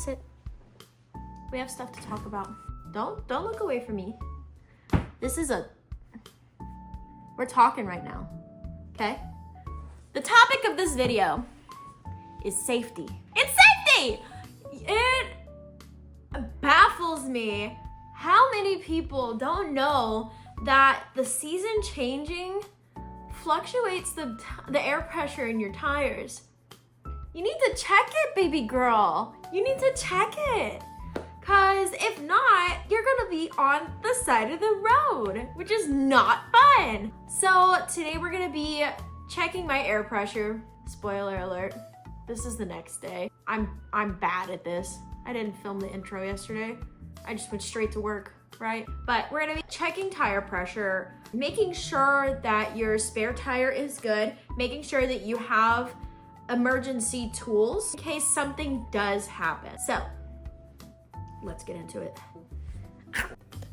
Sit. We have stuff to talk about. Don't look away from me. We're talking right now, okay? The topic of this video is safety. It's safety! It baffles me how many people don't know that the season changing fluctuates the air pressure in your tires. You need to check it, baby girl. You need to check it. Cause if not, you're gonna be on the side of the road, which is not fun. So today we're gonna be checking my air pressure. Spoiler alert, this is the next day. I'm bad at this. I didn't film the intro yesterday. I just went straight to work, right? But we're gonna be checking tire pressure, making sure that your spare tire is good, making sure that you have emergency tools in case something does happen. So let's get into it.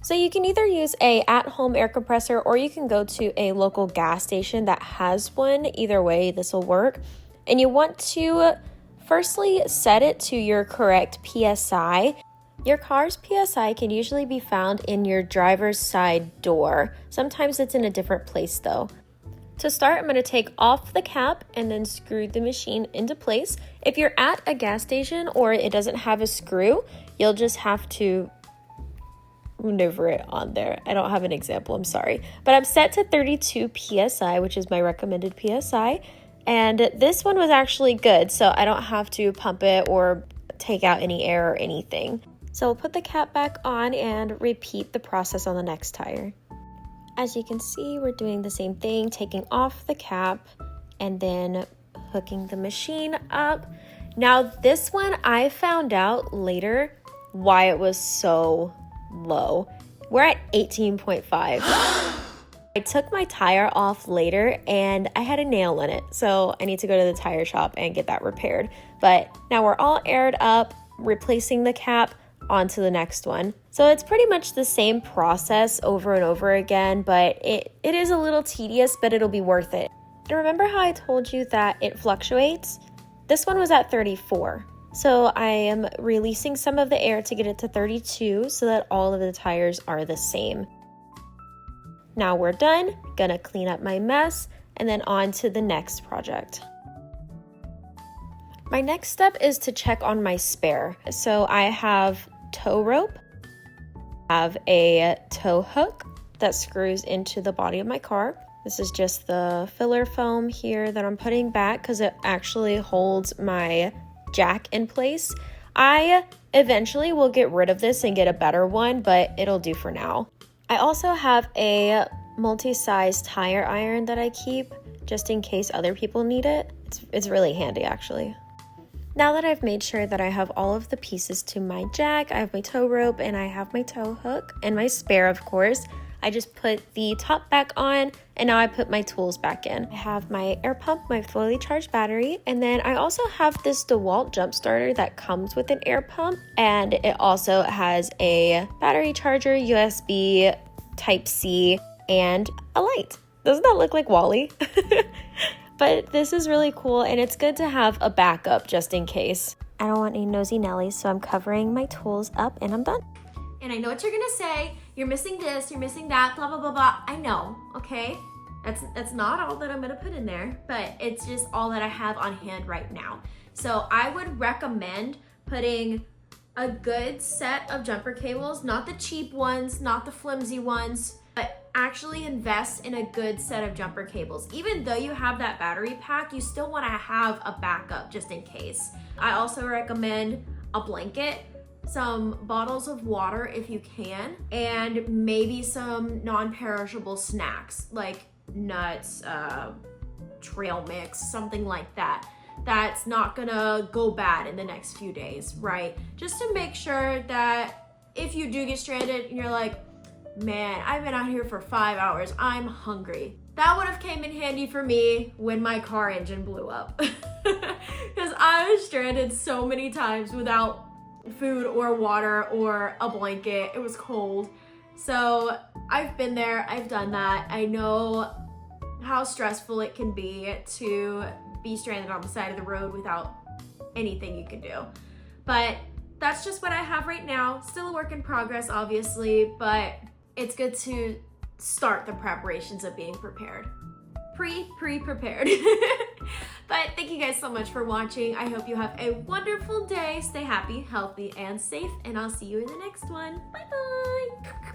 So you can either use a at-home air compressor or you can go to a local gas station that has one. Either way, this will work. And you want to firstly set it to your correct PSI. Your car's PSI can usually be found in your driver's side door. Sometimes it's in a different place though. To start, I'm going to take off the cap and then screw the machine into place. If you're at a gas station or it doesn't have a screw, you'll just have to maneuver it on there. I don't have an example, I'm sorry. But I'm set to 32 PSI, which is my recommended PSI. And this one was actually good, so I don't have to pump it or take out any air or anything. So we'll put the cap back on and repeat the process on the next tire. As you can see, we're doing the same thing, taking off the cap and then hooking the machine up. Now this one, I found out later why it was so low. We're at 18.5. I took my tire off later and I had a nail in it, so I need to go to the tire shop and get that repaired. But now we're all aired up, replacing the cap, onto the next one. So it's pretty much the same process over and over again, but it is a little tedious, but it'll be worth it. And remember how I told you that it fluctuates? This one was at 34. So I am releasing some of the air to get it to 32 so that all of the tires are the same. Now we're done, gonna clean up my mess and then on to the next project. My next step is to check on my spare. So I have tow rope, I have a tow hook that screws into the body of my car. This is just the filler foam here that I'm putting back because it actually holds my jack in place. I eventually will get rid of this and get a better one, but it'll do for now. I also have a multi-size tire iron that I keep just in case other people need it. It's really handy actually. Now that I've made sure that I have all of the pieces to my jack, I have my tow rope and I have my tow hook and my spare, of course. I just put the top back on and now I put my tools back in. I have my air pump, my fully charged battery, and then I also have this DeWalt jump starter that comes with an air pump, and it also has a battery charger, USB, Type-C, and a light. Doesn't that look like Wall-E? But this is really cool and it's good to have a backup just in case. I don't want any nosy Nellies, so I'm covering my tools up and I'm done. And I know what you're gonna say. You're missing this, you're missing that, blah, blah, blah, blah. I know, okay? That's not all that I'm gonna put in there, but it's just all that I have on hand right now. So I would recommend putting a good set of jumper cables, not the cheap ones, not the flimsy ones, but actually invest in a good set of jumper cables. Even though you have that battery pack, you still wanna have a backup just in case. I also recommend a blanket, some bottles of water if you can, and maybe some non-perishable snacks like nuts, trail mix, something like that. That's not gonna go bad in the next few days, right? Just to make sure that if you do get stranded and you're like, man, I've been out here for 5 hours, I'm hungry. That would have came in handy for me when my car engine blew up. Because I was stranded so many times without food or water or a blanket. It was cold. So I've been there, I've done that. I know how stressful it can be to be stranded on the side of the road without anything you can do. But that's just what I have right now. Still a work in progress, obviously, but it's good to start the preparations of being prepared. Pre-prepared. But thank you guys so much for watching. I hope you have a wonderful day. Stay happy, healthy, and safe, and I'll see you in the next one. Bye-bye.